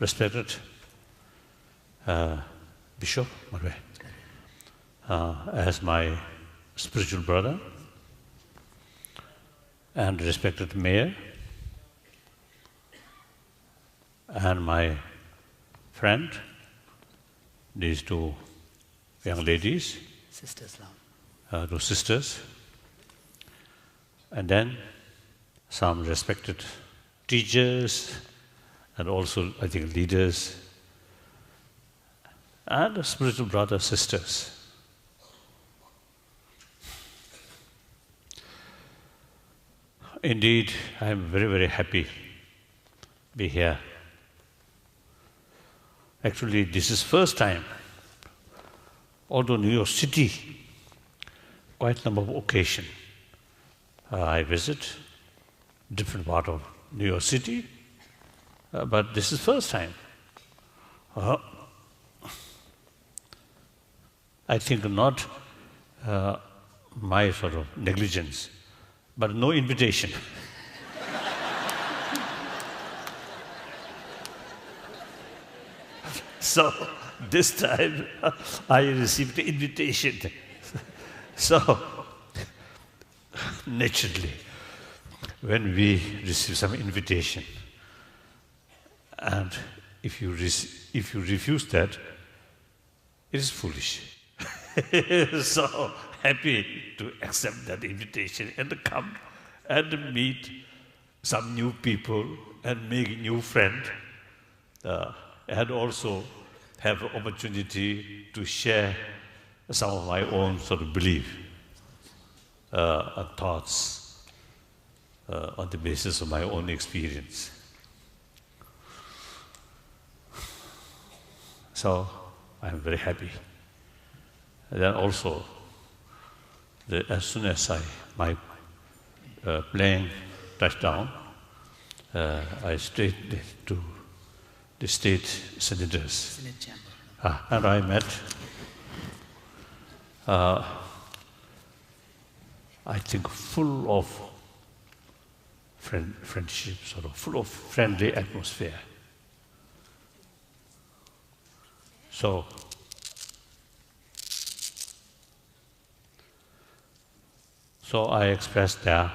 respected Bishop Marwe, as my spiritual brother, and respected Mayor, and my friend, these two young ladies, sisters, those sisters, and then some respected teachers, and also, I think, leaders, and spiritual brothers, sisters. Indeed, I am very, very happy to be here. Actually, this is first time, although New York City, quite a number of occasions, I visit different part of New York City, but this is first time. I think not my sort of negligence, but no invitation. So this time I received the invitation. So naturally, when we receive some invitation, and if you refuse that, it is foolish. So happy to accept that invitation and come and meet some new people and make new friends, and also have an opportunity to share some of my own sort of belief and thoughts on the basis of my own experience. So I'm very happy. And then also, as soon as my plane touched down, I straight to the state senators. Senate chamber. And I met, I think, full of friendship, sort of full of friendly atmosphere. So, I expressed there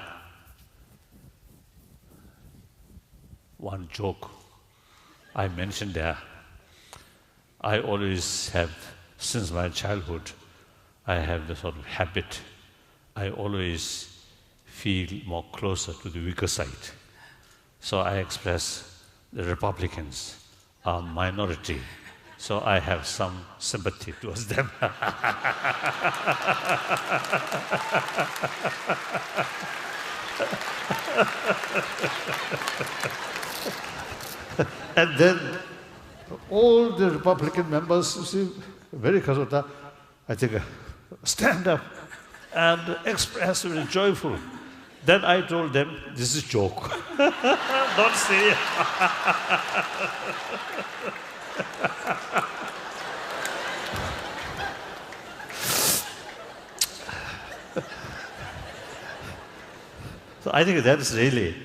one joke. I mentioned there, I always have, since my childhood, I have the sort of habit, I always feel more closer to the weaker side. So I express the Republicans are minority, so I have some sympathy towards them. And then all the Republican members, you see, very kasota, I think, stand up and express very joyful. Then I told them, this is joke. Don't say it. So I think that is really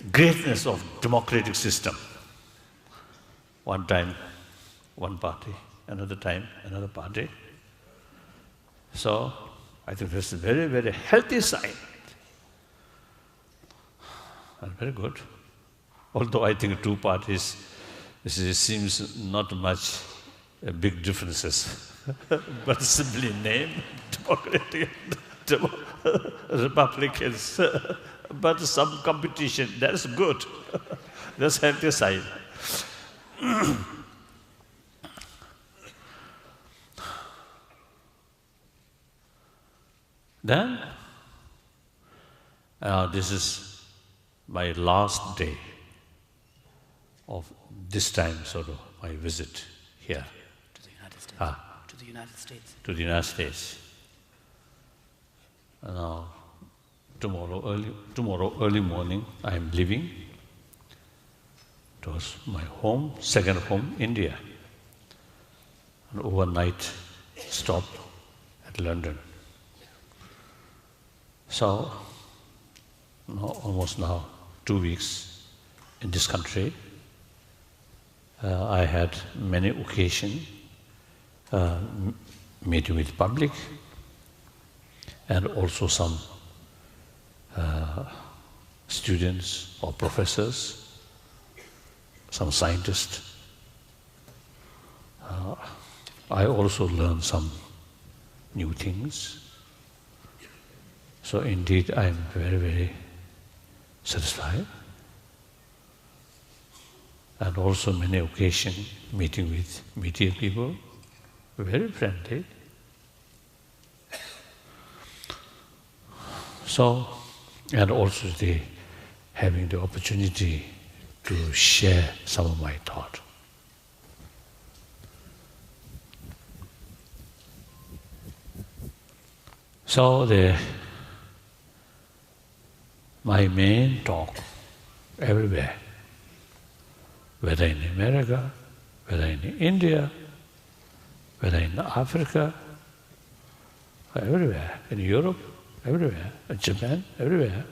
greatness of democratic system. One time, one party, another time, another party. So I think this is a very, very healthy sign. And very good. Although I think two parties, it seems not much big differences, but simply name, Democratic, Republicans, but some competition, that's good. That's healthy side. Then, this is my last day of this time, sort of, my visit here. To the United States. To the United States. To the United States. Now, tomorrow early morning, I am leaving. It was my home, second home, India. An overnight stop at London. So, almost now 2 weeks in this country. I had many occasions meeting with public and also some students or professors, some scientists. I also learned some new things. So indeed, I am very, very satisfied. And also many occasions meeting with media people, very friendly. So, and also having the opportunity to share some of my thought. So my main talk everywhere, whether in America, whether in India, whether in Africa, everywhere, in Europe, everywhere, in Japan, everywhere,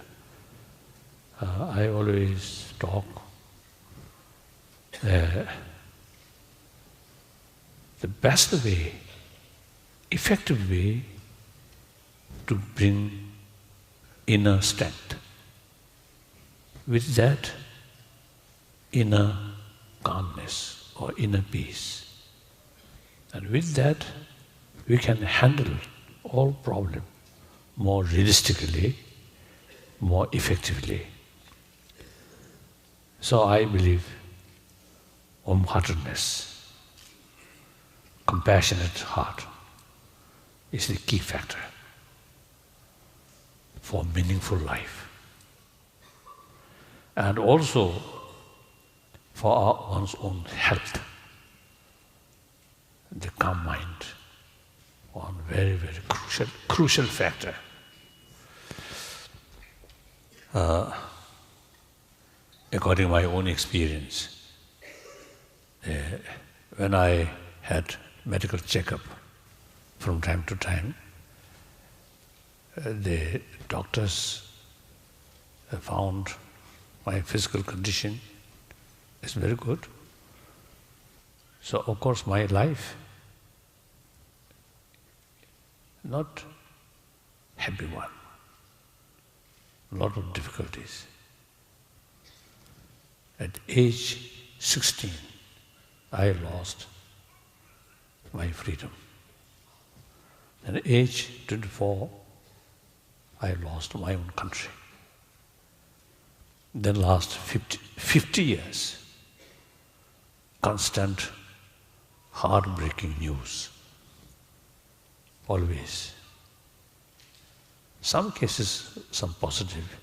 I always talk the best way, effective way to bring inner strength. With that, inner calmness or inner peace. And with that, we can handle all problems more realistically, more effectively. So I believe warm-heartedness, compassionate heart is the key factor for meaningful life. And also for one's own health. The calm mind, one very, very crucial factor. According to my own experience, when I had medical checkup from time to time, the doctors found my physical condition is very good. So of course my life, not happy one, a lot of difficulties. At age 16, I lost my freedom. At age 24, I lost my own country. Then last 50 years, constant heartbreaking news, always. Some cases, some positive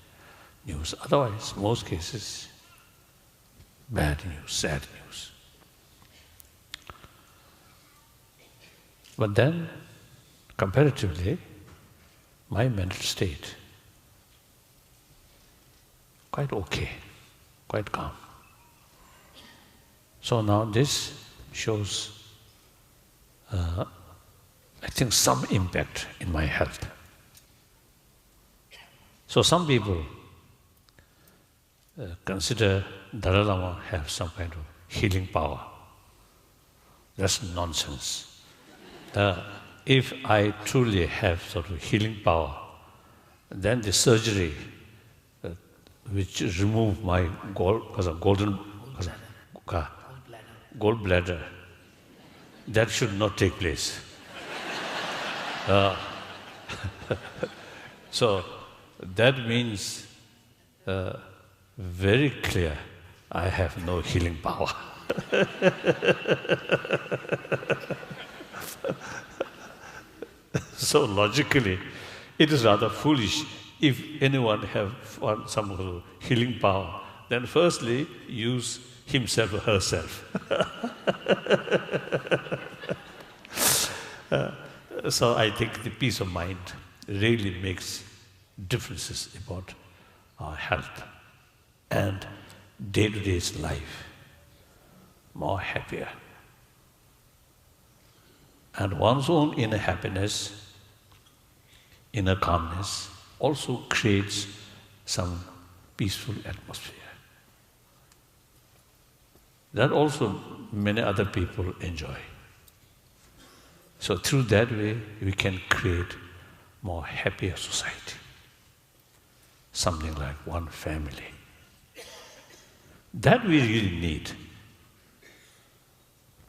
news, otherwise, most cases, bad news, sad news. But then, comparatively, my mental state, quite okay, quite calm. So now this shows, I think, some impact in my health. So some people consider Dalai Lama have some kind of healing power. That's nonsense. If I truly have sort of healing power, then the surgery which remove my gallbladder, that should not take place. So that means very clear, I have no healing power. So logically, it is rather foolish. If anyone have some sort of healing power, then firstly use himself or herself. So I think the peace of mind really makes differences about our health and day-to-day life, more happier. And one's own inner happiness, inner calmness, also creates some peaceful atmosphere. that also many other people enjoy. So through that way, we can create more happier society. Something like one family. That we really need.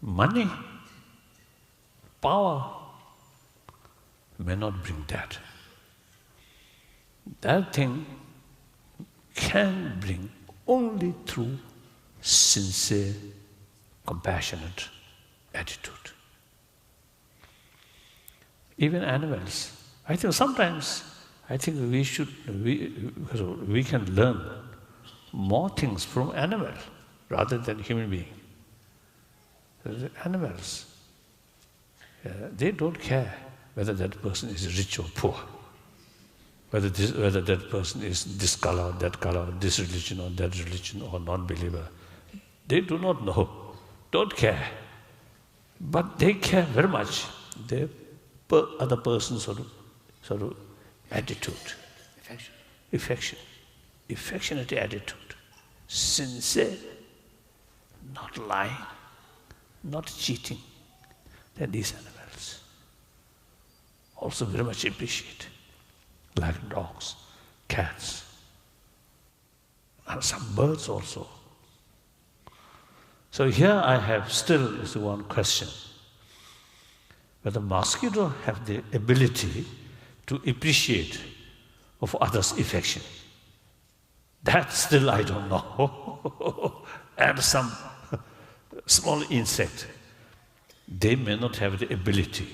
Money, power may not bring that. That thing can bring only through sincere, compassionate attitude. Even animals. I think sometimes, we can learn more things from animals rather than human beings. Animals, they don't care whether that person is rich or poor, whether that person is this color, this religion or that religion or non-believer. They do not know, don't care. But they care very much. Their other person's sort of attitude. Affection. Affectionate attitude. Sincere. Not lying. Not cheating. Then these animals also very much appreciate. Like dogs, cats, and some birds also. So here I have still one question. Whether mosquitoes have the ability to appreciate of others' affection. That still I don't know. And some small insect, they may not have the ability.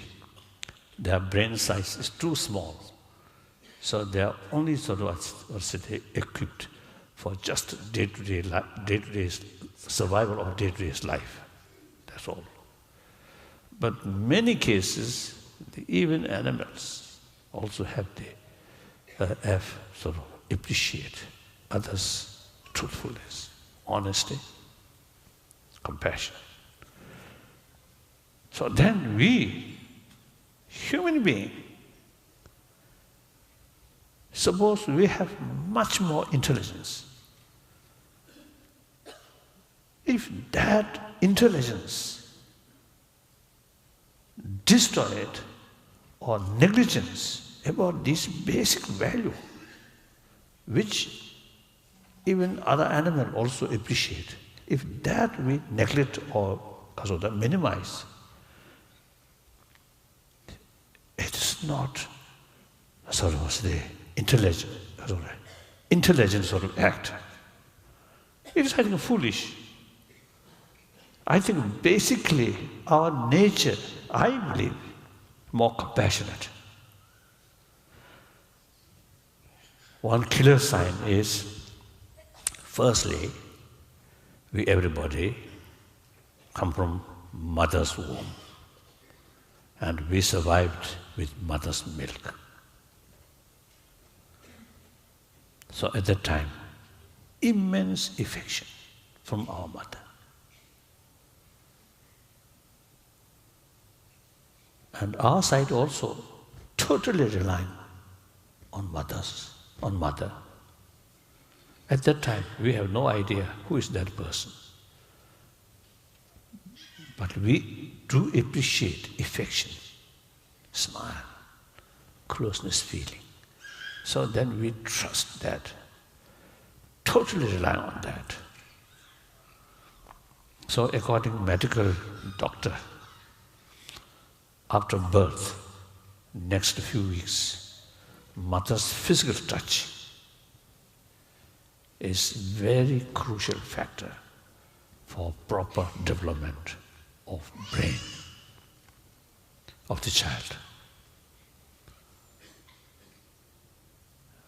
Their brain size is too small. So they are only sort of equipped for just day-to-day survival or day-to-day life. That's all. But many cases, even animals also have sort of appreciate others' truthfulness, honesty, compassion. So then we, human beings, suppose we have much more intelligence. If that intelligence destroyed or negligence about this basic value, which even other animals also appreciate, if that we neglect or minimize, it is not the intelligent sort of act. It is, I think, foolish. I think basically our nature, I believe, more compassionate. One clear sign is, firstly, we everybody come from mother's womb, and we survived with mother's milk. So at that time, immense affection from our mother. And our side also totally relying on mother. At that time, we have no idea who is that person. But we do appreciate affection, smile, closeness feeling. So then we trust that, totally rely on that. So according to medical doctor, after birth, next few weeks, mother's physical touch is very crucial factor for proper development of brain of the child.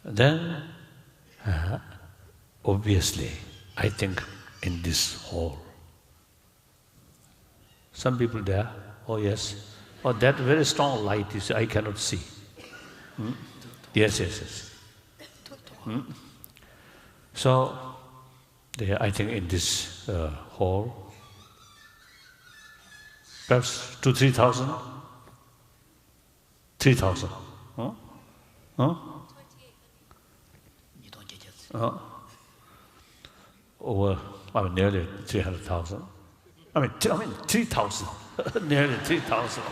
Then, obviously, I think in this hall, some people there, oh yes, oh that very strong light is, I cannot see. Yes. So, there, I think in this hall, perhaps 2,000-3,000? 3,000. Huh? over, nearly 300,000. 3,000. Nearly 3,000.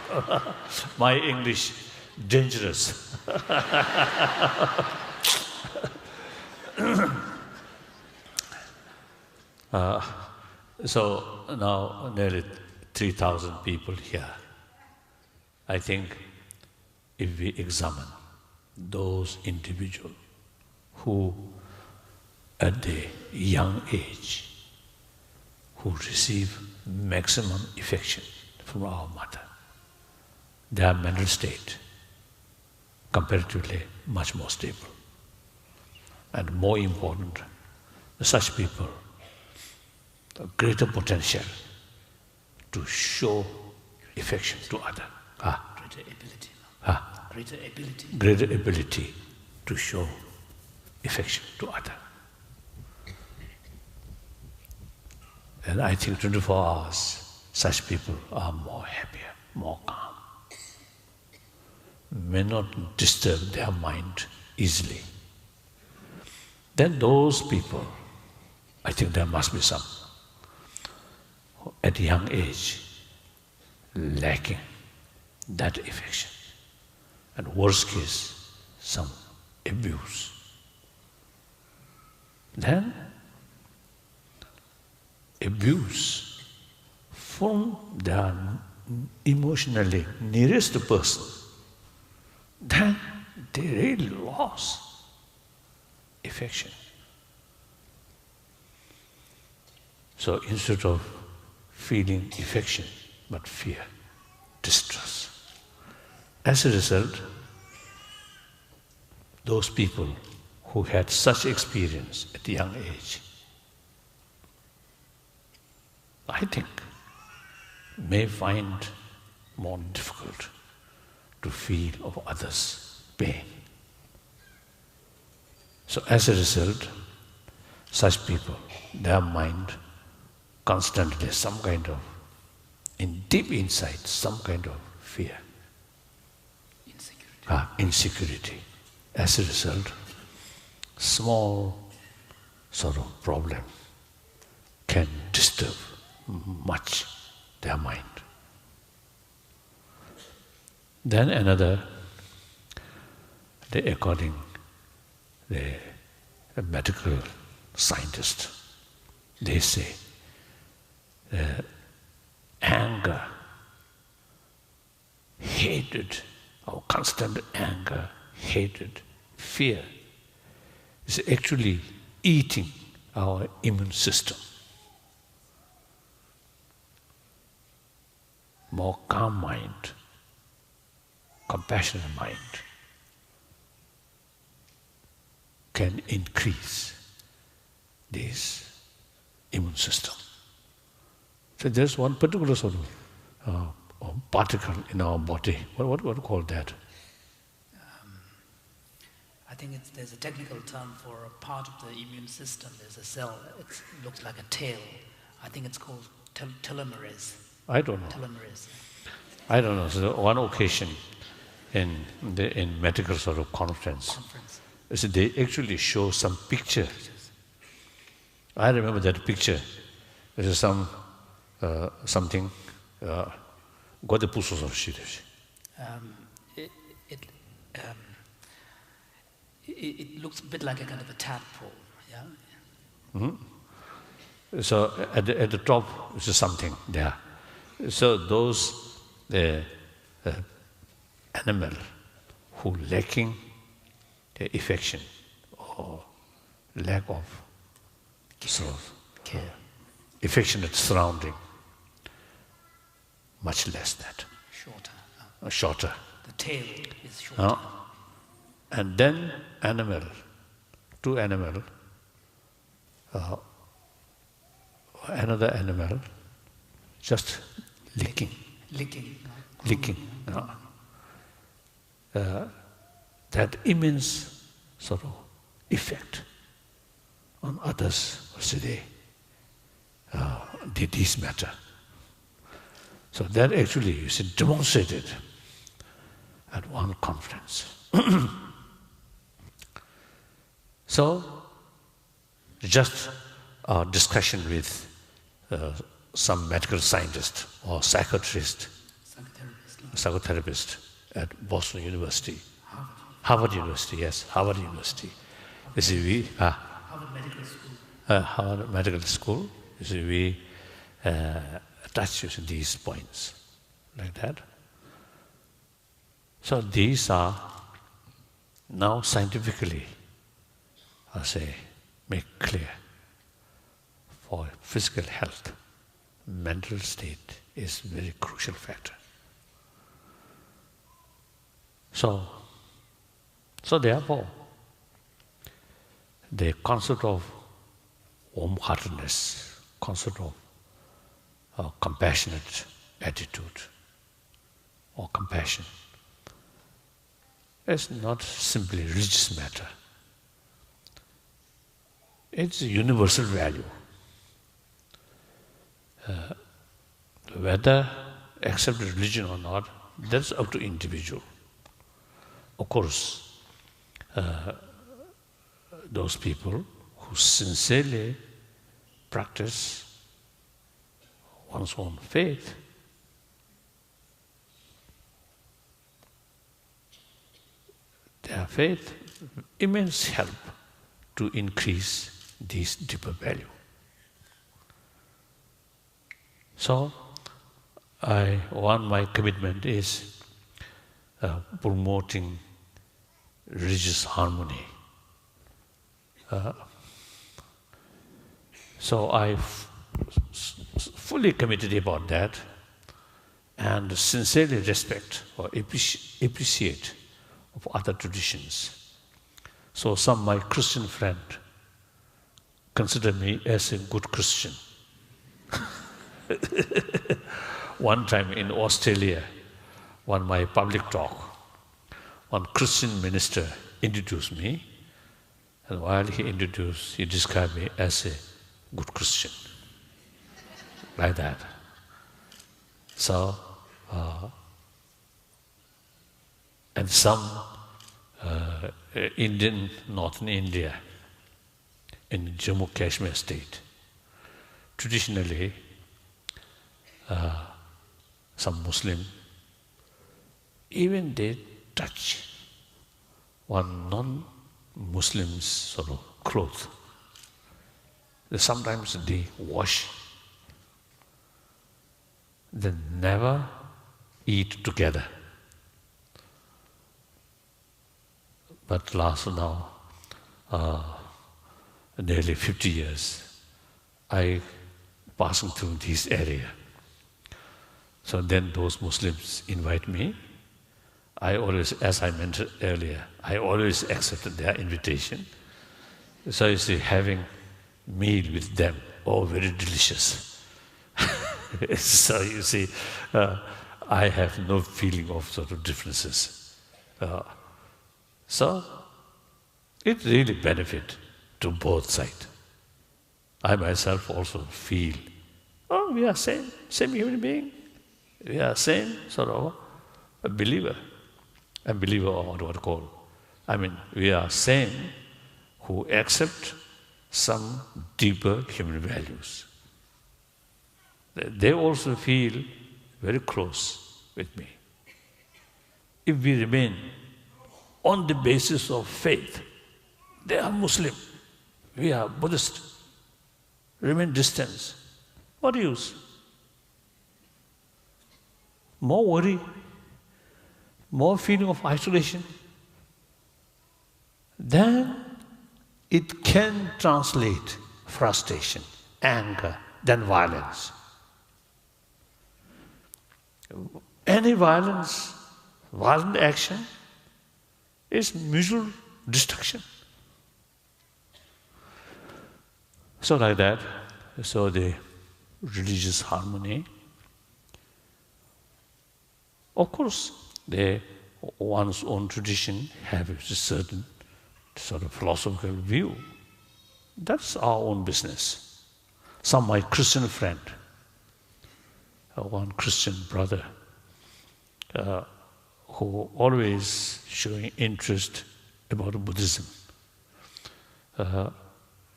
My English, dangerous. So now nearly 3,000 people here. I think if we examine those individuals who at the young age who receive maximum affection from our mother, their mental state comparatively much more stable. And more important, such people a greater potential to show affection to others. Greater ability. Greater ability. Greater ability. Greater ability to show affection to others. And I think 24 hours, such people are more happier, more calm. May not disturb their mind easily. Then those people, I think there must be some, at a young age, lacking that affection. And worst case, some abuse. Then, abuse from the emotionally nearest person, then they really lost affection. So instead of feeling affection, but fear, distrust. As a result, those people who had such experience at a young age, I think, may find more difficult to feel of others' pain. So as a result, such people, their mind constantly some kind of, in deep inside, some kind of fear. Insecurity. As a result, small sort of problem can disturb much their mind. Then another, according the medical scientist, they say anger, hatred, our constant anger, hatred, fear is actually eating our immune system. More calm mind, compassionate mind can increase this immune system. So there's one particular sort of particle in our body. What do you call that? I think there's a technical term for a part of the immune system. There's a cell. It looks like a tail. I think it's called telomerase. I don't know. Telomerase. I don't know. So one occasion in medical sort of conference, so they actually show some picture. I remember that picture. There is some something. It looks a bit like a kind of a tadpole, yeah. Mm-hmm. So at the top is something there. So those animal who lacking the affection or lack of sort of affectionate surrounding, much less that. Shorter. Shorter. The tail is shorter. And then two animal, another animal, just licking. That immense sort of effect on others, today, this matter. So that actually is demonstrated at one conference. So, just discussion with some medical scientist or psychiatrist, psychotherapist at Boston University. Harvard University, yes, Harvard University. You see, Harvard Medical School. Harvard Medical School. You see, we touch these points like that. So these are now scientifically, I say, make clear for physical health. Mental state is a very crucial factor. So therefore, the concept of warm-heartedness, concept of compassionate attitude or compassion is not simply a religious matter. It's a universal value. Whether accepted religion or not, that's up to individual. Of course, those people who sincerely practice one's own faith, their faith immense help to increase this deeper value. So, my commitment is promoting religious harmony. So I fully committed about that and sincerely respect or appreciate of other traditions. So some my Christian friend consider me as a good Christian. One time in Australia, one my public talk, one Christian minister introduced me, and while he described me as a good Christian, like that. So, and some Indian, northern India, in Jammu Kashmir state, traditionally, some Muslim, even they touch one non-Muslim's sort of clothes. Sometimes they wash, they never eat together. But last now, nearly 50 years, I passing through this area. So then those Muslims invite me. I always, as I mentioned earlier, I always accepted their invitation. So you see, having meal with them, oh, very delicious. So you see, I have no feeling of sort of differences. So it really benefit to both sides. I myself also feel, oh, we are same human being. We are same sort of a believer or what to call. I mean, we are same who accept some deeper human values. They also feel very close with me. If we remain on the basis of faith, they are Muslim, we are Buddhist, remain distant, what use? More worry, more feeling of isolation, then it can translate frustration, anger, then violence. Any violent action is mutual destruction. So like that, so the religious harmony, of course, one's own tradition have a certain sort of philosophical view. That's our own business. Some my Christian friend, one Christian brother, who always showing interest about Buddhism.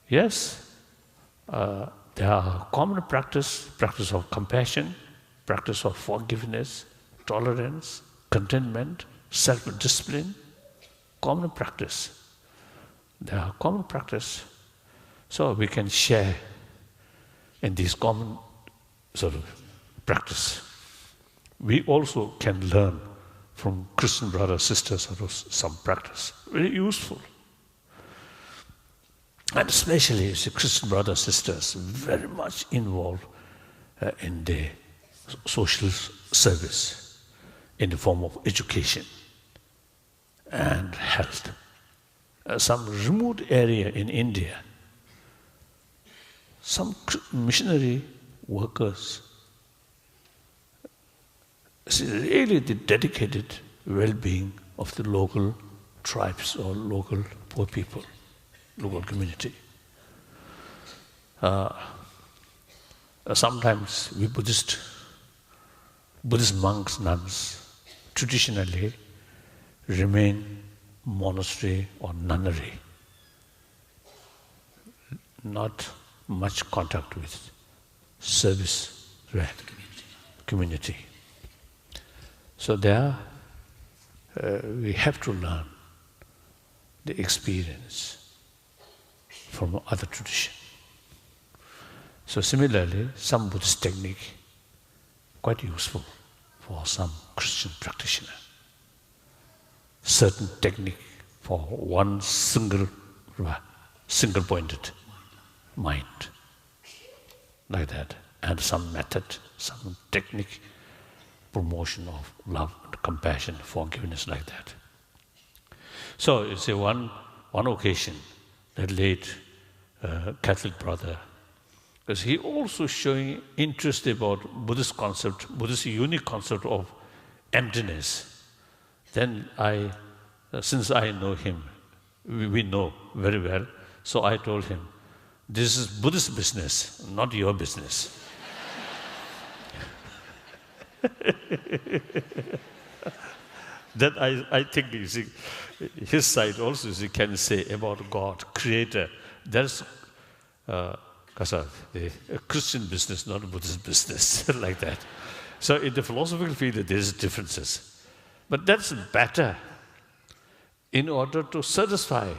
Yes, there are common practice of compassion, practice of forgiveness, tolerance, contentment, self-discipline, common practice. There are common practice. So we can share in these common sort of practice. We also can learn from Christian brothers, sisters, sort of some practice. Very useful. And especially, you see, Christian brothers, sisters, very much involved in the social service, in the form of education and health. Some remote area in India, some missionary workers, really the dedicated well-being of the local tribes or local poor people, local community. Sometimes we Buddhist monks, nuns, traditionally remain monastery or nunnery. Not much contact with service community. So there we have to learn the experience from other tradition. So similarly, some Buddhist technique quite useful for some Christian practitioner. Certain technique for one single-pointed mind, like that, and some method, some technique, promotion of love, compassion, forgiveness, like that. So you see, one occasion, that late Catholic brother, because he also showing interest about Buddhist concept, Buddhist unique concept of emptiness. Then since I know him, we know very well, so I told him, this is Buddhist business, not your business. That I think, you see, his side also, he can say about God, Creator. That's a Christian business, not a Buddhist business, like that. So in the philosophical field, there's differences. But that's better in order to satisfy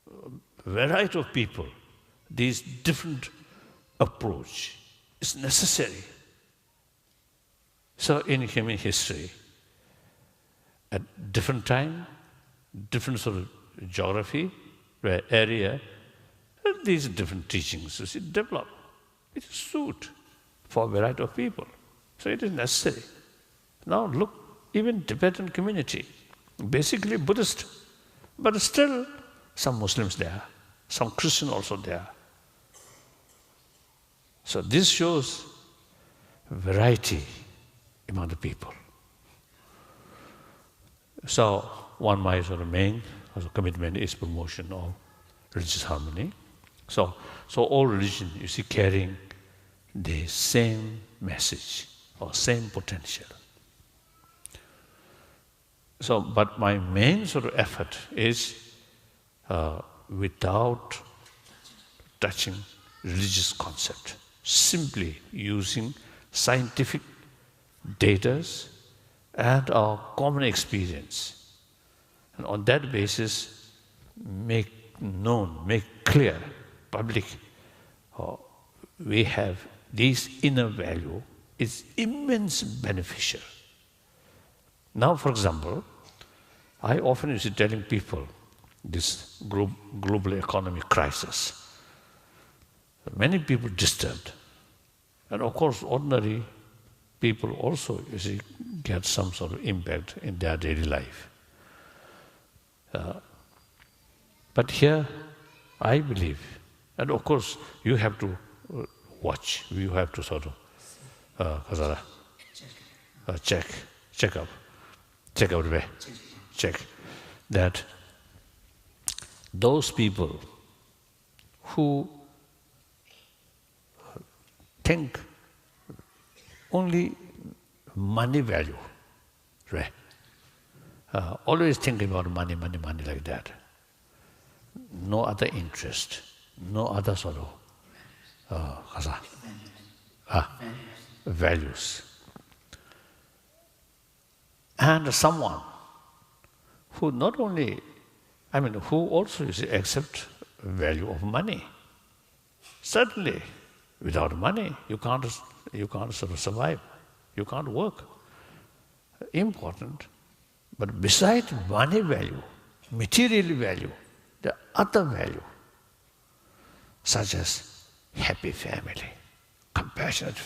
a variety of people. This different approach is necessary. So in human history, at different time, different sort of geography, area, these different teachings develop. It is suit for a variety of people. So it is necessary. Now look, even Tibetan community, basically Buddhist, but still some Muslims there, some Christian also there. So this shows variety among the people. So one my sort of main commitment is promotion of religious harmony. So all religion, you see, carrying the same message or same potential. So, but my main sort of effort is without touching religious concept, simply using scientific data and our common experience. And on that basis, make known, make clear, public, we have this inner value is immense beneficial. Now, for example, I often used to telling people this global economic crisis. Many people disturbed. And of course, ordinary people also, you see, get some sort of impact in their daily life. But here, I believe, and of course, you have to watch, you have to sort of check that those people who think only money value, right? Always think about money like that. No other interest, no other sort of values. And someone who not only, who also accept value of money. Certainly, without money, you can't sort of survive. You can't work. Important. But besides money value, material value, the other value, such as happy family, compassionate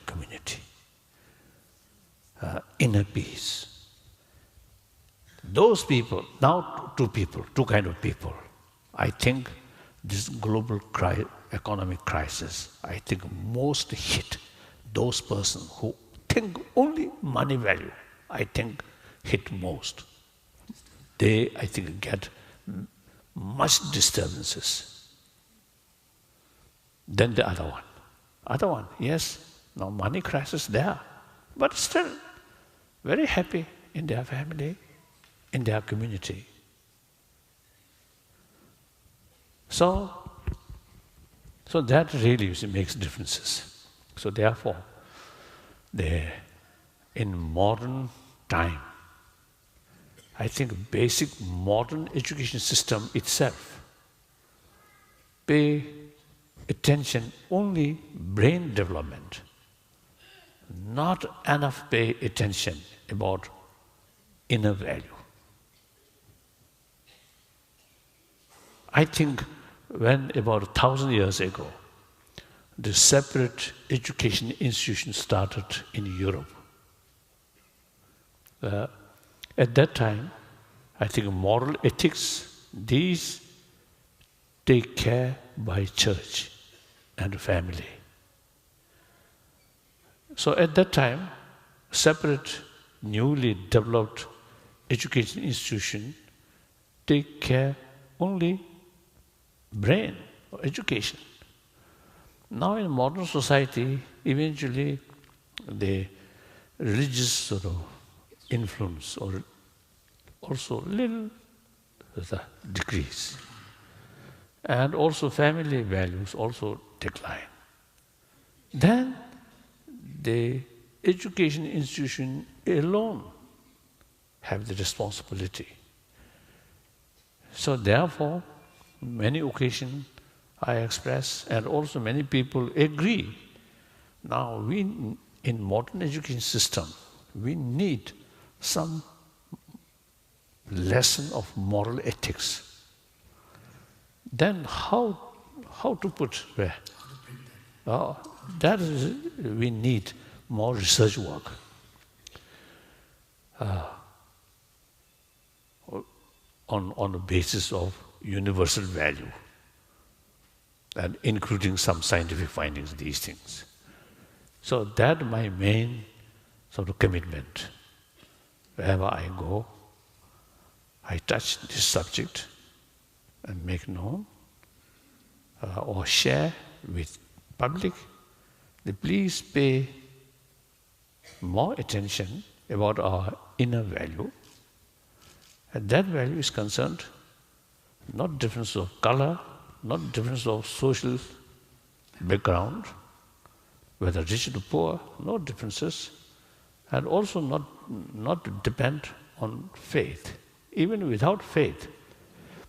community, inner peace. Those people, now two kind of people. I think this global economic crisis, I think most hit those persons who think only money value, I think hit most. They, I think, get much disturbances. Then the other one, yes, now money crisis there, but still very happy in their family, in their community. So that really makes differences. So therefore, in modern time, I think basic modern education system itself pay attention only brain development, not enough pay attention about inner value. I think when about 1,000 years ago, the separate education institution started in Europe. At that time, I think moral ethics, these take care by church and family. So at that time, separate, newly developed education institution take care only brain or education. Now in modern society, eventually the religious sort of influence or also little decrease. And also family values also decline. Then the education institution alone have the responsibility. So therefore, many occasions I express, and also many people agree, now we, in modern education system, we need some lesson of moral ethics. Then how to put where? That is, we need more research work. On the basis of universal value and including some scientific findings, these things. So that my main sort of commitment. Wherever I go, I touch this subject and make known or share with public. Please pay more attention about our inner value. And that value is concerned not difference of color, not difference of social background, whether rich or poor, no differences, and also not depend on faith. Even without faith,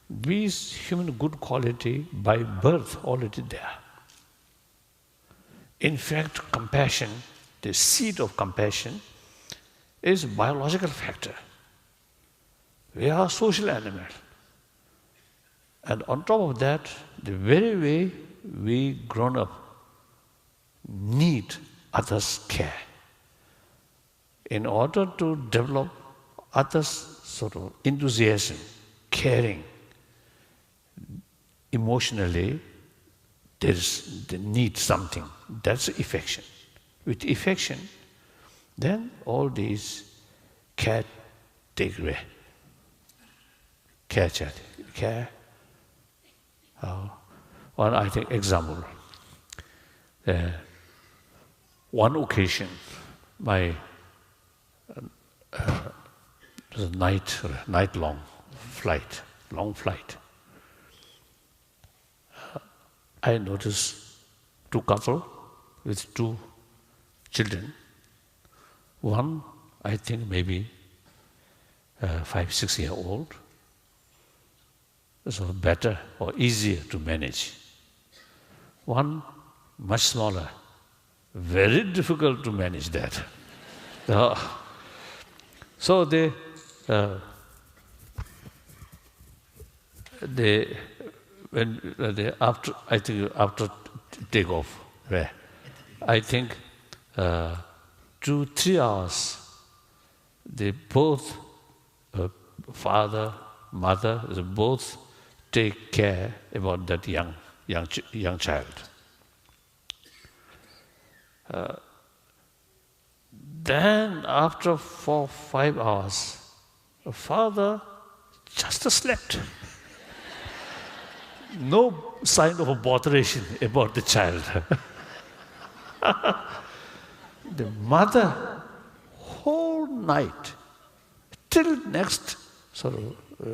these human good quality by birth already there. In fact, compassion, the seed of compassion, is a biological factor. We are a social animal. And on top of that, the very way we grown up need others' care. In order to develop others' sort of enthusiasm, caring, emotionally, they need something. That's affection. With affection, then all these care take away. Care. One, I think, example. One occasion, it was a long flight. I noticed two couple with two children. One, I think maybe 5, 6 year old, so better or easier to manage. One, much smaller, very difficult to manage that. So they after takeoff, I think 2-3 hours, they both, father, mother, they both take care about that young child. Then after 4-5 hours, the father just slept. No sign of a botheration about the child. The mother, whole night, till next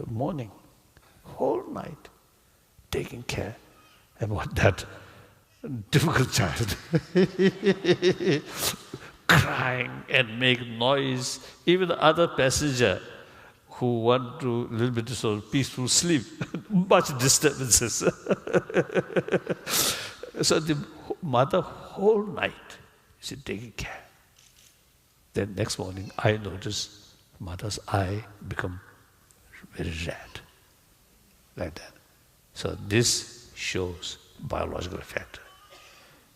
morning, whole night, taking care about that difficult child. Crying and make noise. Even the other passenger who want to a little bit peaceful sleep, much disturbances. So the mother whole night is taking care. Then next morning I noticed mother's eye become very red, like that. So this shows biological factor.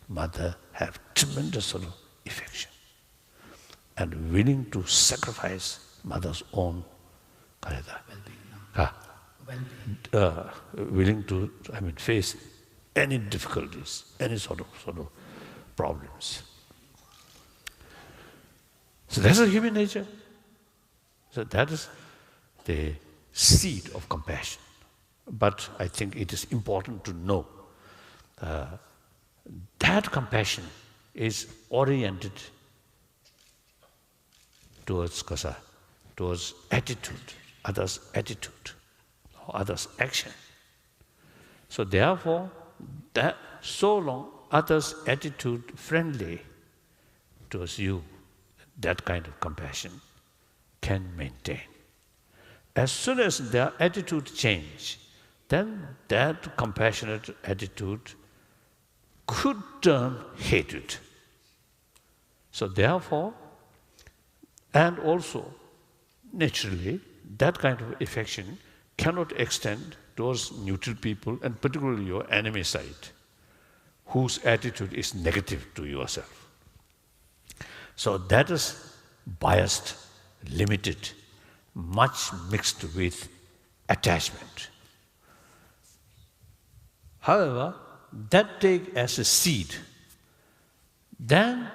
Mother have tremendous affection and willing to sacrifice mother's own willing to face any difficulties, any sort of problems. So that's a human nature. So that is the seed of compassion. But I think it is important to know that compassion is oriented towards attitude, others' attitude, or others' action. So therefore, that so long others' attitude friendly towards you, that kind of compassion can maintain. As soon as their attitude change, then that compassionate attitude could turn hatred. So therefore, and also, naturally, that kind of affection cannot extend towards neutral people, and particularly your enemy side, whose attitude is negative to yourself. So that is biased, limited, much mixed with attachment. However, that take as a seed, then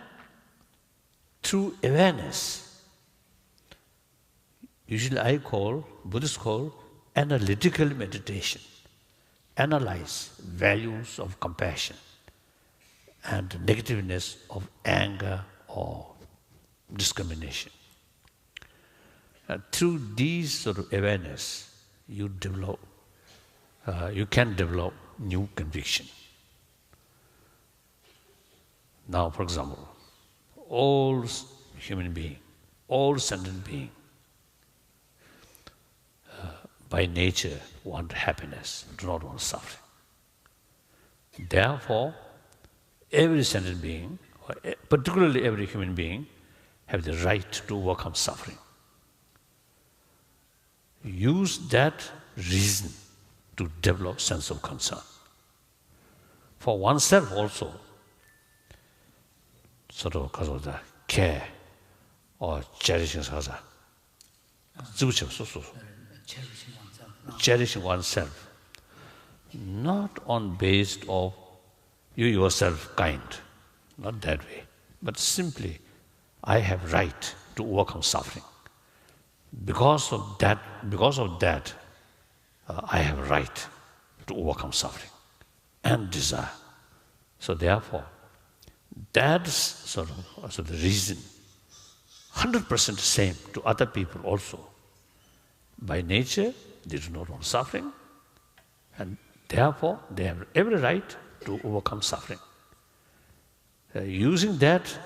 through awareness, usually Buddhists call analytical meditation. Analyze values of compassion and negativeness of anger or discrimination. Through these sort of awareness, you can develop new conviction. Now, for example, all human beings, all sentient beings, by nature want happiness, do not want suffering. Therefore, every sentient being, or particularly every human being, have the right to overcome suffering. Use that reason to develop sense of concern. For oneself also, sort of because of the care or cherishing cherishing oneself, not on based of you yourself kind, not that way, but simply I have right to overcome suffering. Because of that, I have a right to overcome suffering and desire. So therefore, that's sort of also the reason, 100% same to other people also. By nature, they do not want suffering, and therefore they have every right to overcome suffering. Using that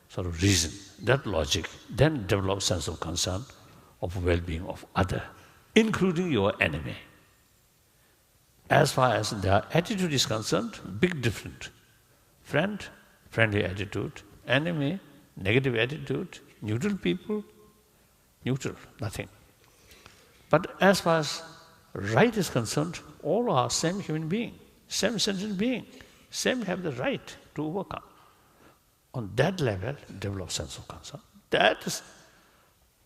sort of reason, that logic, then develop sense of concern of well-being of other, including your enemy. As far as their attitude is concerned, big different. Friend, friendly attitude. Enemy, negative attitude. Neutral people, neutral, nothing. But as far as right is concerned, all are same human being, same sentient being, same have the right to overcome. On that level, develop sense of concern. That is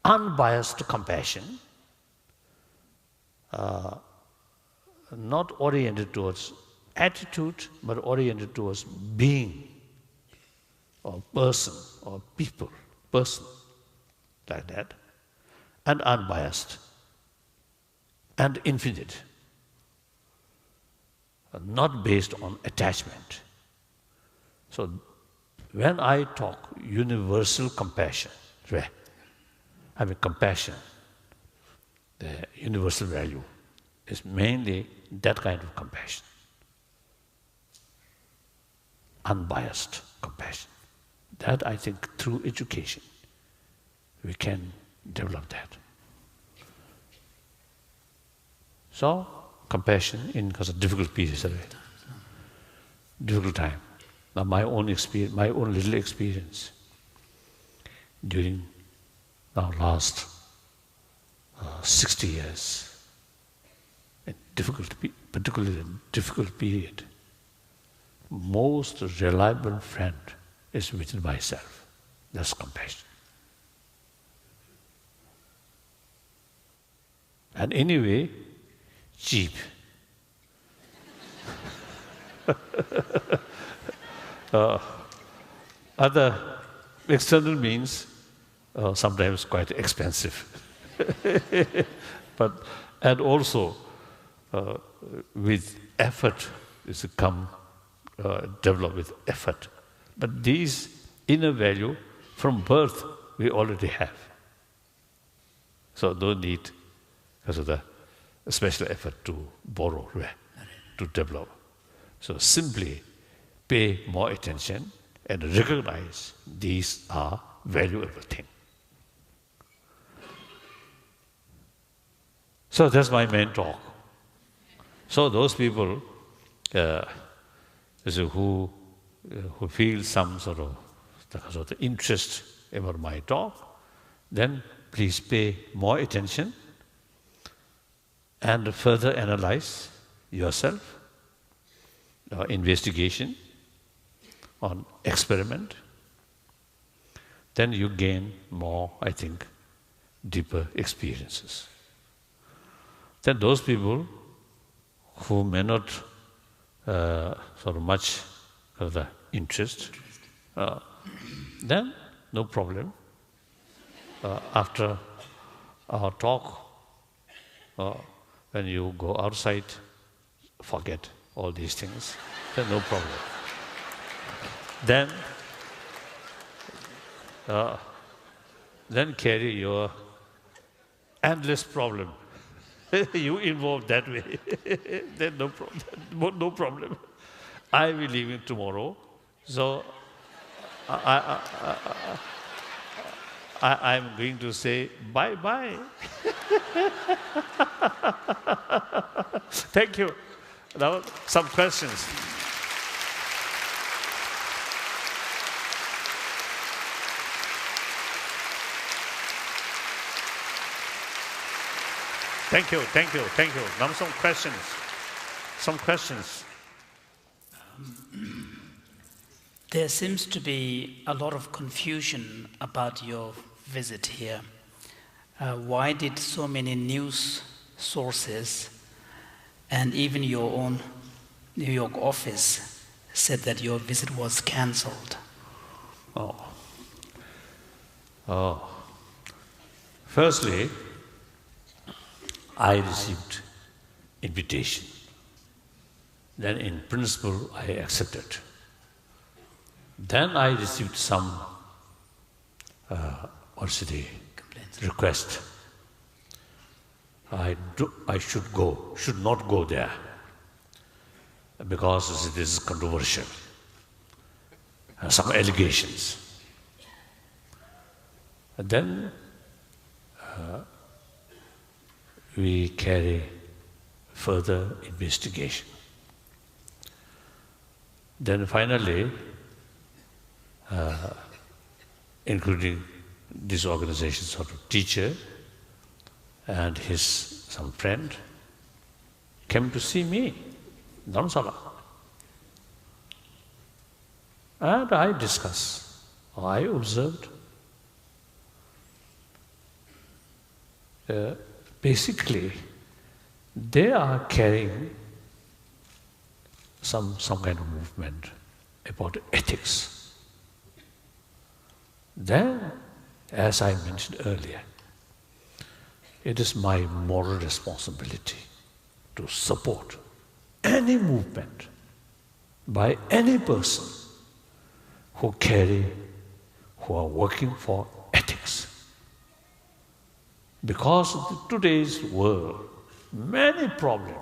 unbiased compassion, not oriented towards attitude, but oriented towards being, or person, or people, person, like that, and unbiased, and infinite, not based on attachment. So when I talk universal compassion, I mean compassion, the universal value, is mainly that kind of compassion. Unbiased compassion. That I think through education we can develop that. So, compassion in because of difficult periods, difficult time. Now my own experience, my own little experience during our last 60 years, a difficult, particularly a difficult period, most reliable friend is within myself. That's compassion. And anyway, cheap. Other external means sometimes quite expensive. But and also with effort is to come develop with effort. But these inner value from birth we already have. So don't need because of the special effort to borrow, to develop. So simply pay more attention and recognize these are valuable things. So that's my main talk. So those people who feel some sort of interest about my talk, then please pay more attention and further analyze yourself, investigation, on experiment. Then you gain more, I think, deeper experiences. Then those people who may not sort of much of the interest, then no problem. After our talk, when you go outside, forget all these things, then no problem. Then carry your endless problem. You involve that way, then no problem. No problem. I will leave it tomorrow, so I'm going to say bye-bye. Thank you. Now, some questions. Thank you. Now some questions. There seems to be a lot of confusion about your visit here. Why did so many news sources and even your own New York office said that your visit was cancelled? Firstly, I received invitation. Then in principle, I accepted. Then I received some request. I should not go there. because this is controversial. Some allegations. And then we carry further investigation. Then finally, including this organization's sort of teacher and his some friend, came to see me, Dharamsala. And I discussed, I observed. Basically, they are carrying some kind of movement about ethics. Then, as I mentioned earlier, it is my moral responsibility to support any movement by any person who are working for ethics. Because of today's world, many problems,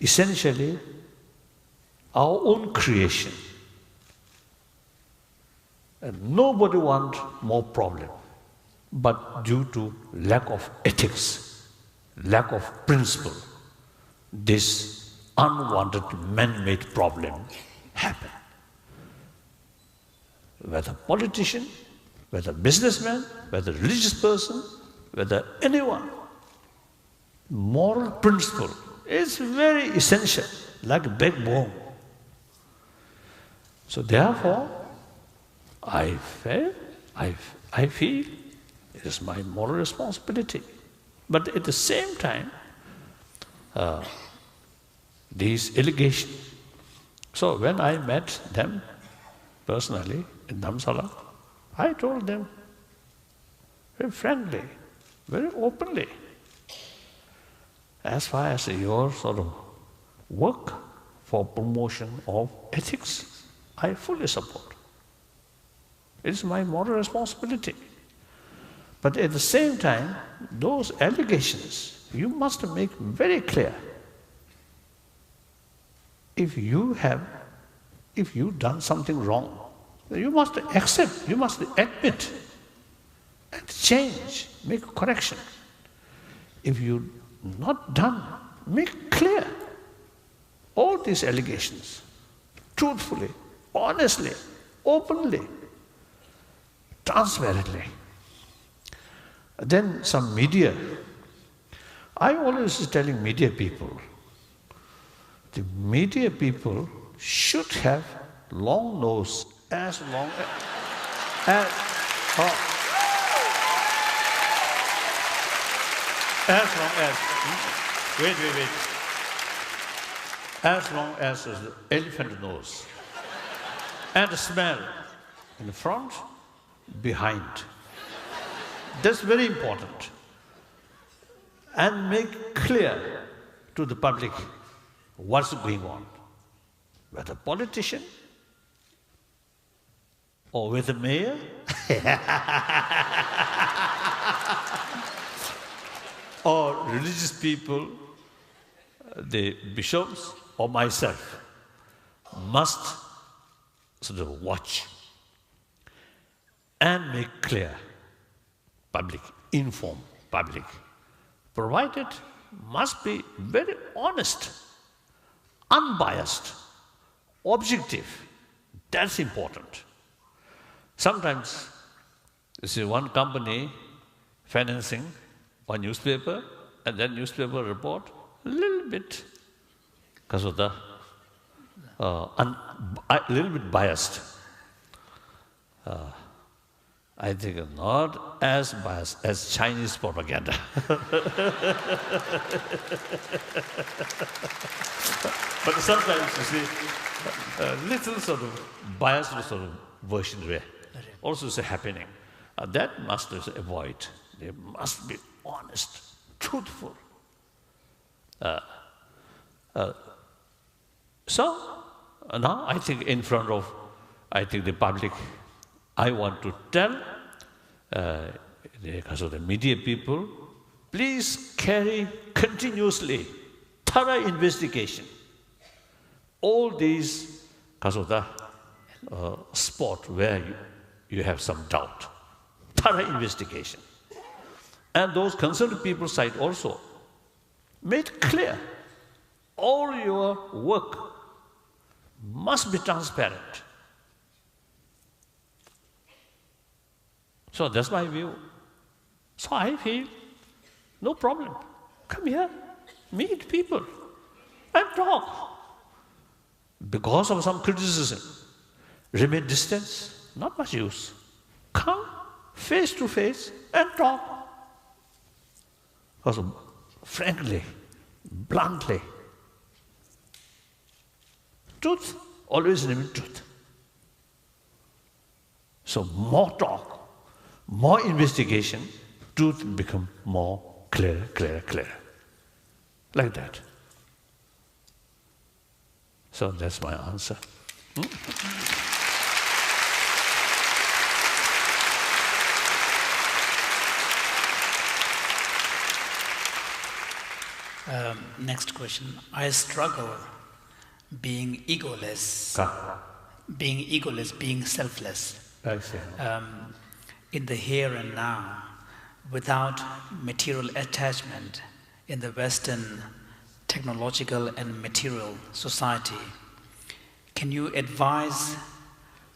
essentially our own creation. And nobody wants more problem, but due to lack of ethics, lack of principle, this unwanted man-made problem happen. Whether politician, whether businessman, whether religious person, whether anyone, moral principle is very essential, like a backbone. So therefore, I feel it is my moral responsibility. But at the same time, these allegations. So when I met them personally in Dharamsala, I told them very frankly, very openly, as far as your sort of work for promotion of ethics, I fully support. It is my moral responsibility. But at the same time, those allegations, you must make very clear. If you've done something wrong, you must accept, you must admit, and change, make a correction. If you've not done, make clear all these allegations, truthfully, honestly, openly, transparently. Then some media, I always is telling media people, the media people should have long nose as long as as long as the elephant nose, and smell in the front, behind. That's very important. And make clear to the public what's going on. Whether politician or with the mayor or religious people, the bishops or myself must sort of watch and make clear public, inform public, provided must be very honest, unbiased, objective. That's important. Sometimes, you see one company financing one newspaper, and then newspaper report a little bit, because of the a little bit biased. I think not as biased as Chinese propaganda. But sometimes you see a little sort of biased sort of version also is happening. That must avoid. They must be honest, truthful. So now I think in front of, the public, I want to tell because of the media people, please carry continuously thorough investigation. all these spot where you have some doubt, thorough investigation. And those concerned people side also made clear all your work must be transparent. So that's my view. So I feel no problem. Come here, meet people, and talk. Because of some criticism, remain distance, not much use. Come face to face and talk. Because frankly, bluntly, truth always remains truth. So more talk, more investigation, truth become more clearer, clearer, clearer. Like that. So that's my answer. Next question. I struggle being egoless, being selfless, I see. in the here and now, without material attachment in the Western technological and material society. Can you advise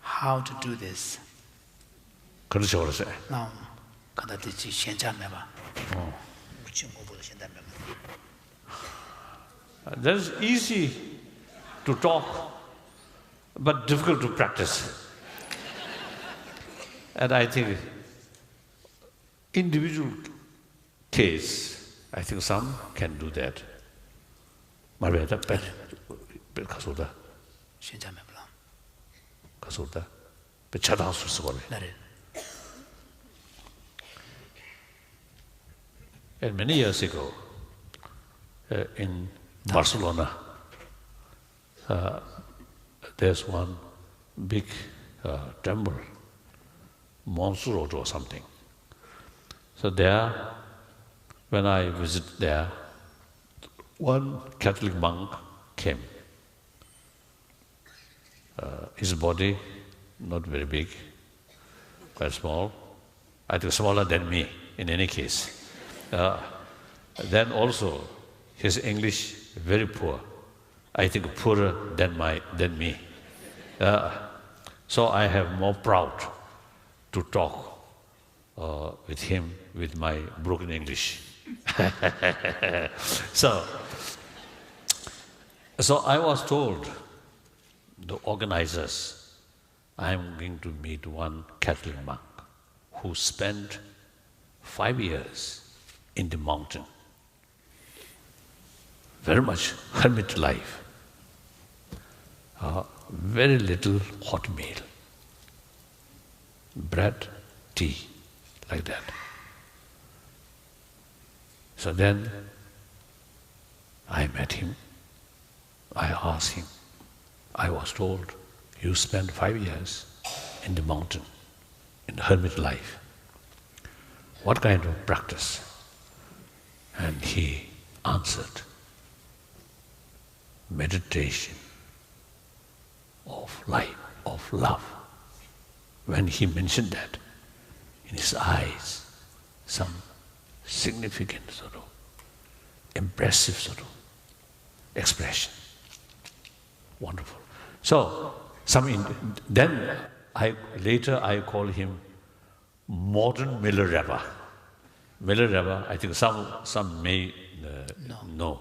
how to do this? 그렇죠, 그렇죠. Now, That is easy to talk, but difficult to practice. And I think individual case, I think some can do that. 말베다 벨 가소다. 신자매블라. 가소다. 벨 차다 수스거래. 나를. And many years ago, in Barcelona, there's one big temple, Montserrat or something. So there, when I visit there, one Catholic monk came. His body not very big, quite small. I think smaller than me in any case. Then also his English very poor. I think poorer than me. So I have more proud to talk with him with my broken English. So I was told, the organizers, I am going to meet one Catholic monk who spent 5 years in the mountain. Very much hermit life. Very little hot meal. Bread, tea, like that. So then I met him. I asked him. I was told, you spent 5 years in the mountain, in hermit life. What kind of practice? And he answered, meditation of life, of love. When he mentioned that, in his eyes, some significant sort of, impressive sort of expression. Wonderful. So, then later I call him modern Milarepa. Milarepa, I think some may know.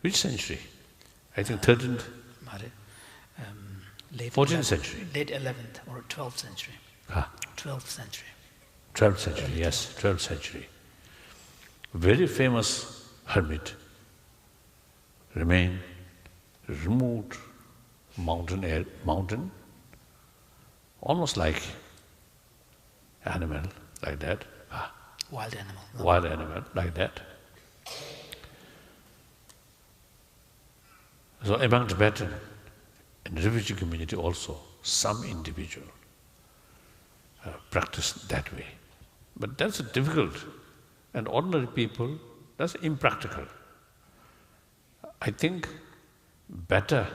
Which century? I think 13th, late 14th century. Late 11th or 12th century. 12th century. 12th century, yes, 12th century. Very famous hermit, remained remote mountain, almost like animal, like that. Wild animal. No. Wild animal, like that. So among Tibetan and refugee community also, some individual practice that way. But that's difficult. And ordinary people, that's impractical. I think better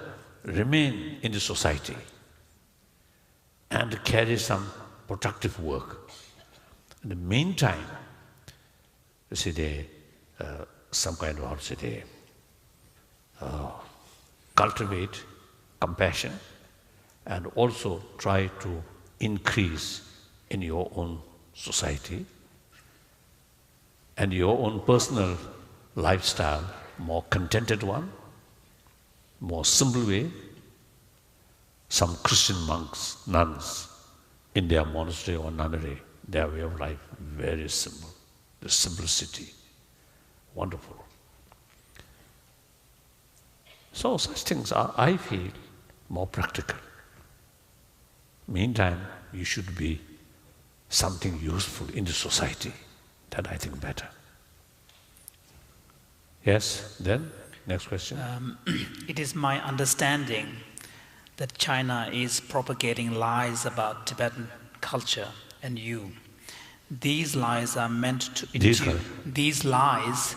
remain in the society and carry some productive work. In the meantime, you see, some kind of, how to say, cultivate compassion and also try to increase in your own society and your own personal lifestyle, more contented one, more simple way. Some Christian monks, nuns, in their monastery or nunnery, their way of life, very simple. The simplicity, wonderful. So such things are, I feel, more practical. Meantime, you should be something useful in the society. That I think better. Yes, then, next question. It is my understanding that China is propagating lies about Tibetan culture and you. These lies are meant to these lies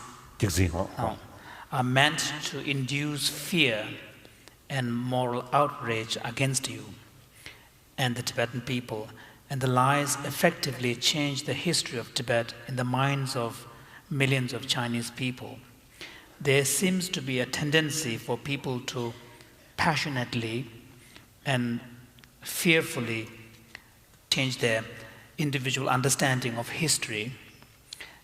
are meant to induce fear and moral outrage against you and the Tibetan people, and the lies effectively change the history of Tibet in the minds of millions of Chinese people. There seems to be a tendency for people to passionately and fearfully change their individual understanding of history.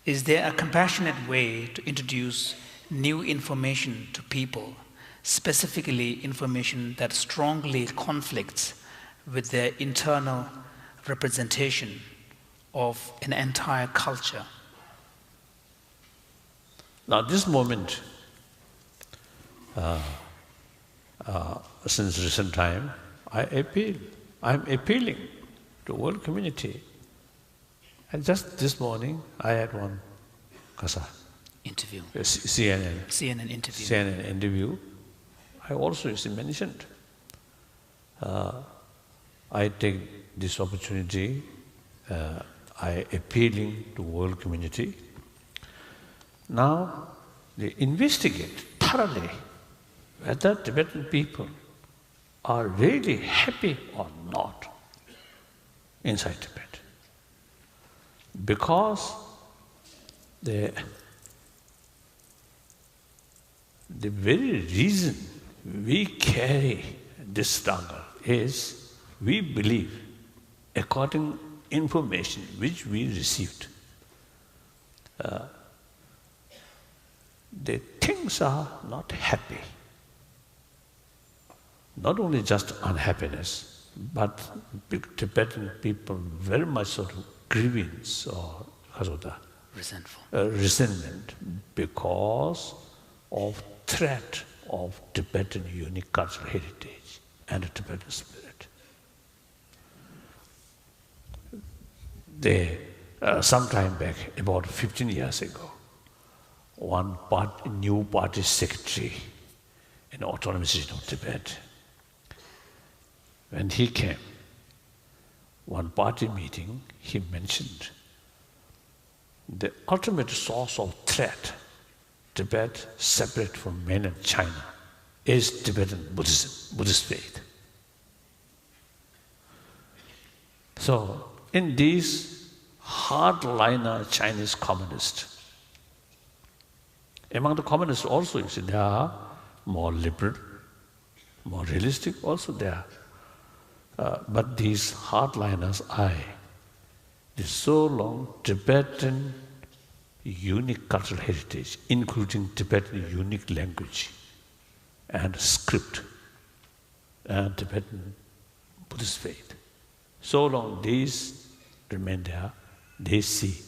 Is there a compassionate way to introduce new information to people, specifically information that strongly conflicts with their internal representation of an entire culture? Now, this moment, since recent time, I'm appealing to world community. And just this morning, I had one interview. CNN interview. CNN interview. I also mentioned. I take this opportunity. I appealing to world community. Now, they investigate thoroughly whether Tibetan people are really happy or not inside Tibet. Because the very reason we carry this struggle is we believe, according information which we received, the things are not happy. Not only just unhappiness, but Tibetan people very much sort of grievance or resentment because of threat of Tibetan unique cultural heritage and the Tibetan spirit. Some time back, about 15 years ago, one new party secretary in the Autonomous Region of Tibet, when he came, one party meeting, he mentioned the ultimate source of threat, Tibet separate from mainland China, is Tibetan Buddhism, Buddhist faith. So, in these hardliner Chinese communists, among the communists also, you see, there are more liberal, more realistic also there. But these hardliners, this so long Tibetan unique cultural heritage, including Tibetan unique language and script and Tibetan Buddhist faith. So long these remain there, they see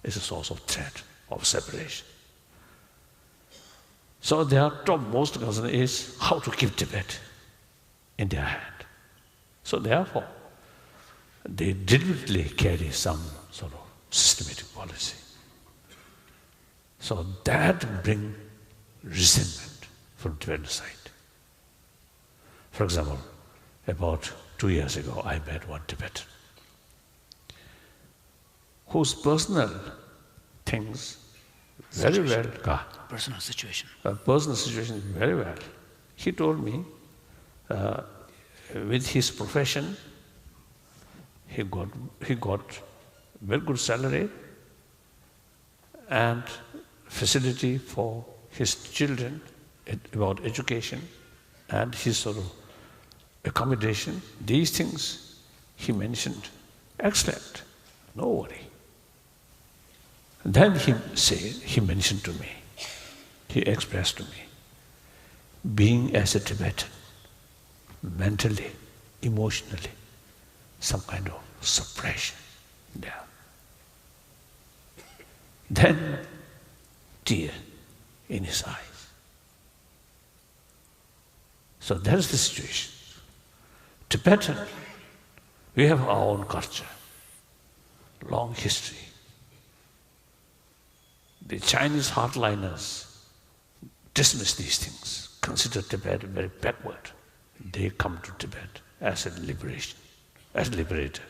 as a source of threat, of separation. So their topmost concern is how to keep Tibet in their hand. So therefore, they deliberately carry some sort of systematic policy. So that brings resentment from Tibetan side. For example, about 2 years ago, I met one Tibetan whose personal things very well, personal situation very well. he told me, with his profession, he got very good salary and facility for his children about education and his sort of accommodation. These things he mentioned. Excellent, no worry. And then he mentioned to me, he expressed to me, being as a Tibetan, mentally, emotionally, some kind of suppression there. Then tear in his eyes. So that is the situation. Tibetan, we have our own culture, long history. The Chinese hardliners dismiss these things, consider Tibet very backward. They come to Tibet as a liberation, as liberator.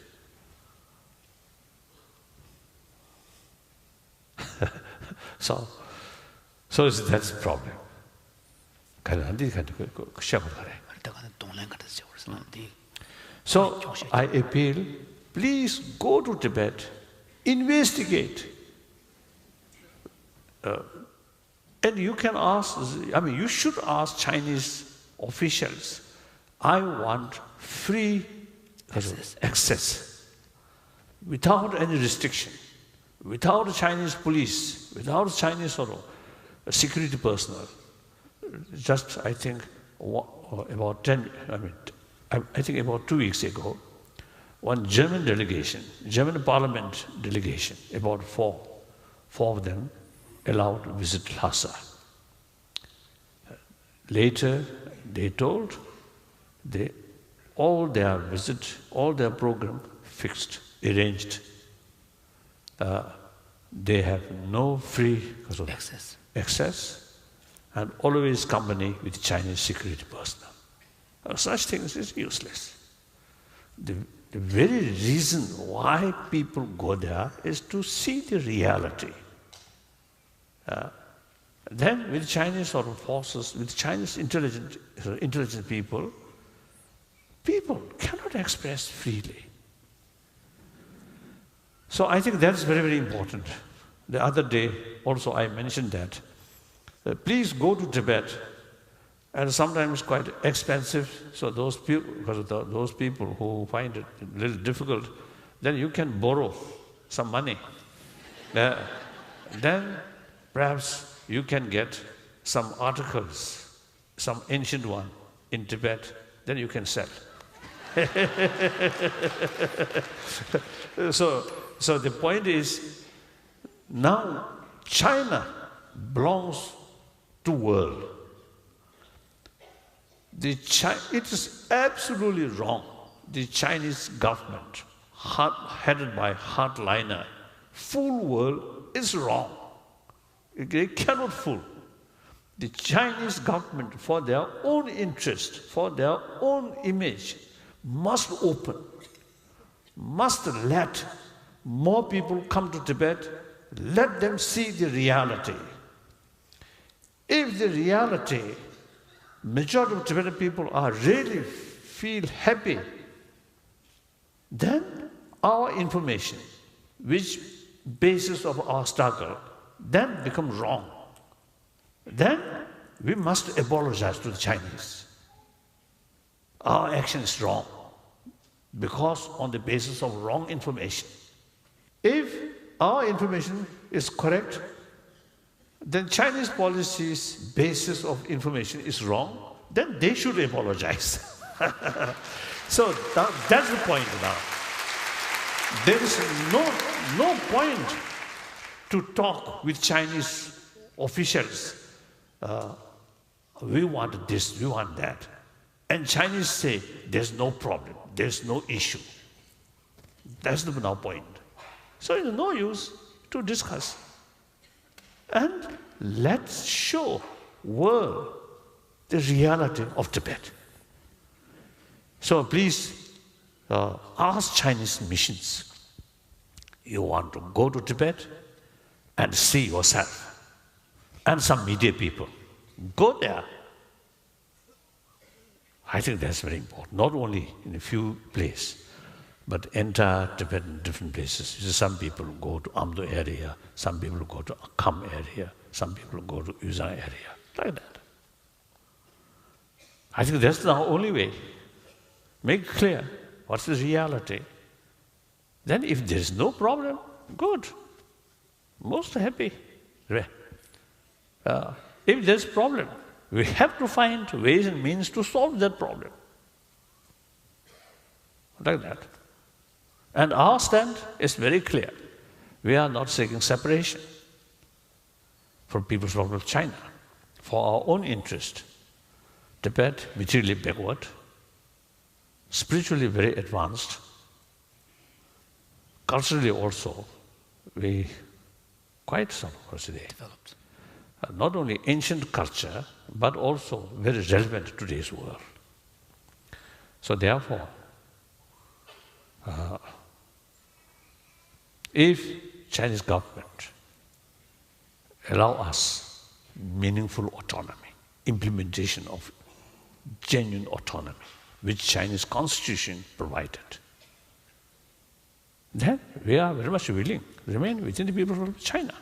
So that's the problem. So I appeal, please go to Tibet, investigate. And you can ask, you should ask Chinese officials, I want free access, without any restriction, without Chinese police, without Chinese security personnel. Just, I think, about 2 weeks ago, one German delegation, German parliament delegation, about four of them, allowed to visit Lhasa. Later, they told all their visit, all their program fixed, arranged. They have no free access and always company with Chinese security personnel. Such things is useless. The very reason why people go there is to see the reality. Then with Chinese forces, with Chinese intelligent people cannot express freely. So I think that's very, very important. The other day also I mentioned that. Please go to Tibet, and sometimes quite expensive, so those people who find it a little difficult, then you can borrow some money. Then perhaps you can get some articles, some ancient one in Tibet, then you can sell. So the point is, now China belongs to world. It is absolutely wrong. The Chinese government, headed by hardliner, fool world is wrong. They cannot fool. The Chinese government, for their own interest, for their own image, must open, must let more people come to Tibet, let them see the reality. If the reality, majority of Tibetan people are really feel happy, then our information, which basis of our struggle, then become wrong. Then we must apologize to the Chinese. Our action is wrong because on the basis of wrong information. If our information is correct, then Chinese policy's basis of information is wrong, then they should apologize. So that's the point now. There is no point to talk with Chinese officials. We want this, we want that. And Chinese say, there's no problem, there's no issue. That's the now point. So it's no use to discuss. And let's show world the reality of Tibet. So please ask Chinese missions. You want to go to Tibet and see yourself. And some media people. Go there. I think that's very important, not only in a few places, but entire Tibetan different places. You see, some people go to Amdo area, some people go to Kham area, some people go to Yuzhang area, like that. I think that's the only way. Make clear what's the reality. Then if there is no problem, good. Most happy. If there's problem, we have to find ways and means to solve that problem. Like that. And our stand is very clear. We are not seeking separation from People's Republic of China. For our own interest, Tibet, materially backward, spiritually very advanced, culturally also, we quite some today. Developed. Not only ancient culture, but also very relevant to today's world. So therefore, if Chinese government allow us meaningful autonomy, implementation of genuine autonomy, which Chinese constitution provided, then we are very much willing to remain within the people of China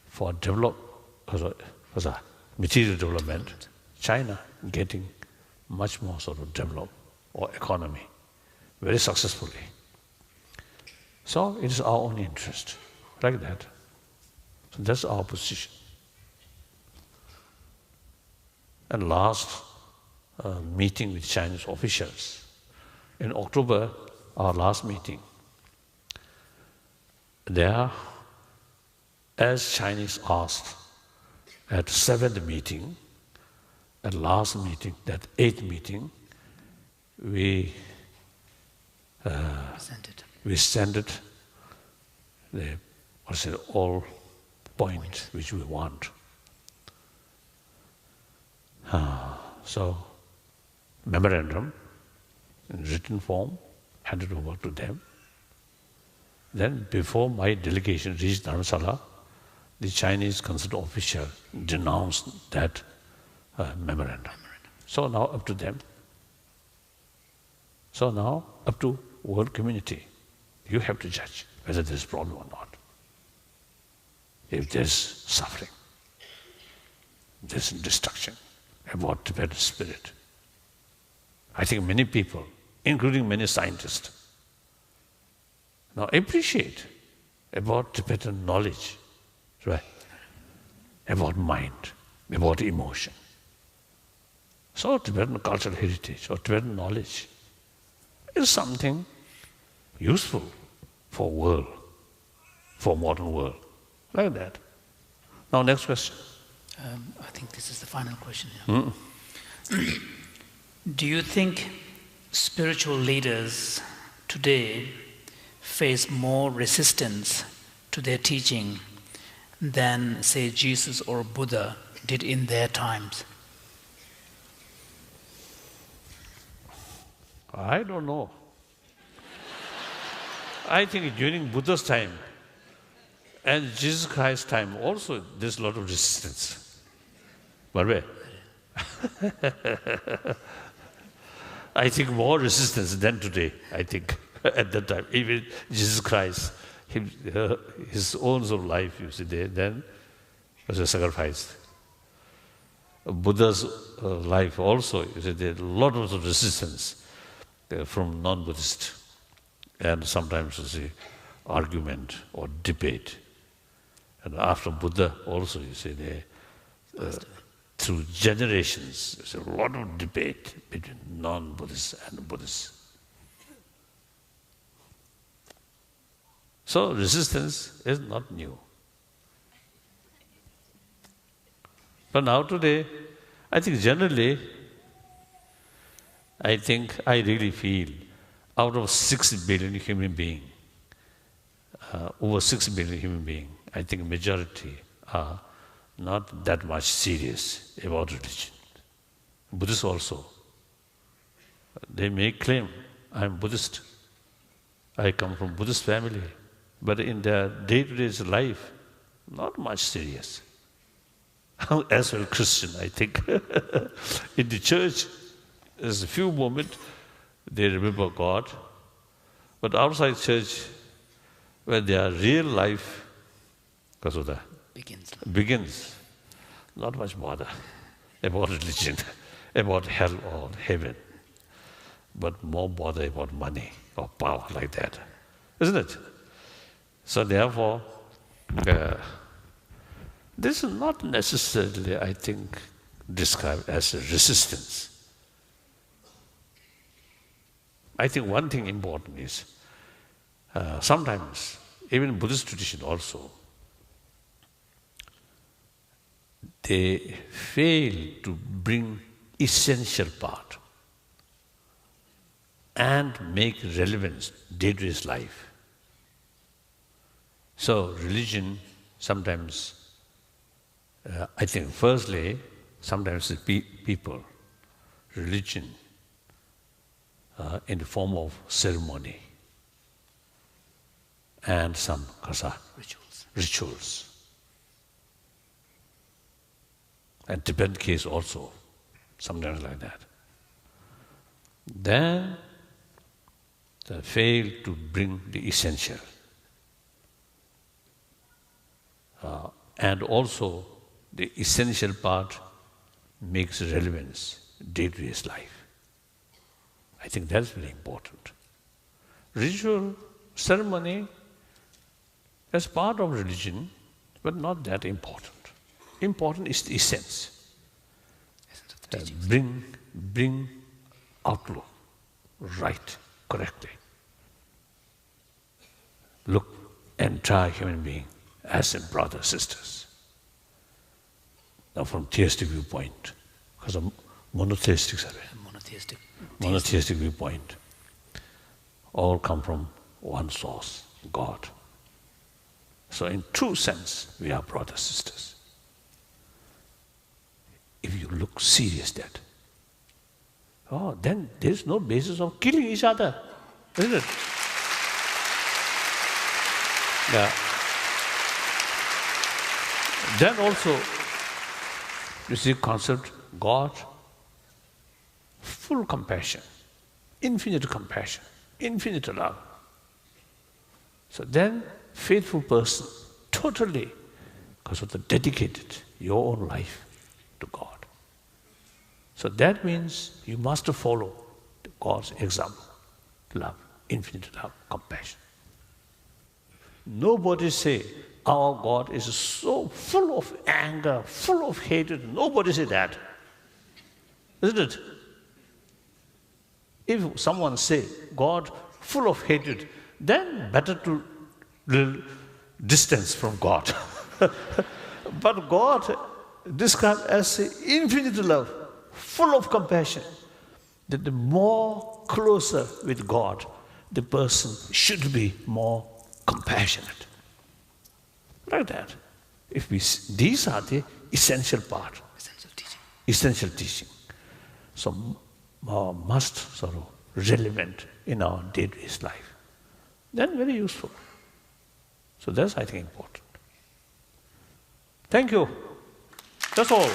for material development. China getting much more sort of developed or economy very successfully. So it is our own interest, like that. So that's our position. And last meeting with Chinese officials. In October, our last meeting, there, as Chinese asked at 7th meeting, at last meeting, that 8th meeting, we sent it the all point which we want. So, memorandum in written form handed over to them. Then, before my delegation reached Dharamsala, the Chinese consular official denounced that memorandum. So now up to them. So now up to world community. You have to judge whether there is problem or not. If there is suffering, there is destruction about Tibetan spirit. I think many people, including many scientists, now appreciate about Tibetan knowledge, right? About mind, about emotion. So Tibetan cultural heritage or Tibetan knowledge is something useful for world, for modern world, like that. Now next question. I think this is the final question. Yeah. Do you think spiritual leaders today face more resistance to their teaching than, say, Jesus or Buddha did in their times? I don't know. I think during Buddha's time and Jesus Christ's time also there's a lot of resistance. But where? I think more resistance than today, I think, at that time. Even Jesus Christ, his own sort of life, you see, there, then was a sacrifice. Buddha's life also, you see, there are a lot of resistance from non-Buddhist, and sometimes you see argument or debate. And after Buddha also, you see, through generations, there's a lot of debate between non-Buddhists and Buddhists. So resistance is not new. But now today, I think generally, I really feel out of 6 billion human beings, over 6 billion human beings, I think majority are not that much serious about religion. Buddhists also. They may claim, I'm Buddhist, I come from Buddhist family, but in their day-to-day life, not much serious. as well Christian, I think. In the church, there's a few moments they remember God, but outside church, when their real life begins, not much bother about religion, about hell or heaven, but more bother about money or power like that, isn't it? So therefore, this is not necessarily, I think, described as a resistance. I think one thing important is, sometimes, even in Buddhist tradition also, they fail to bring essential part and make relevance day-to-day life. So religion sometimes, I think firstly, sometimes the people, religion in the form of ceremony and some rituals. And Tibetan case also, sometimes like that. Then they fail to bring the essential. And also the essential part makes relevance day-to-day life. I think that's very important. Ritual, ceremony, as part of religion, but not that important. Important is the essence. Bring outlook right, correctly. Look, entire human being as in brothers, sisters. Now from theistic viewpoint, because of monotheistic viewpoint, all come from one source, God. So in true sense, we are brothers, sisters. If you look serious at that, then there is no basis of killing each other, isn't it? Yeah. Then also, you see concept, God, full compassion, infinite love. So then, faithful person, totally, because of the dedicated your own life to God. So that means you must follow God's example, love, infinite love, compassion. Nobody say, our God is so full of anger, full of hatred. Nobody say that. Isn't it? If someone say, God full of hatred, then better to distance from God. But God described as infinite love, full of compassion, that the more closer with God, the person should be more compassionate. Like that. These are the essential part. Essential teaching. So must sort of relevant in our day-to-day life. Then very useful. So that's, I think, important. Thank you. That's all.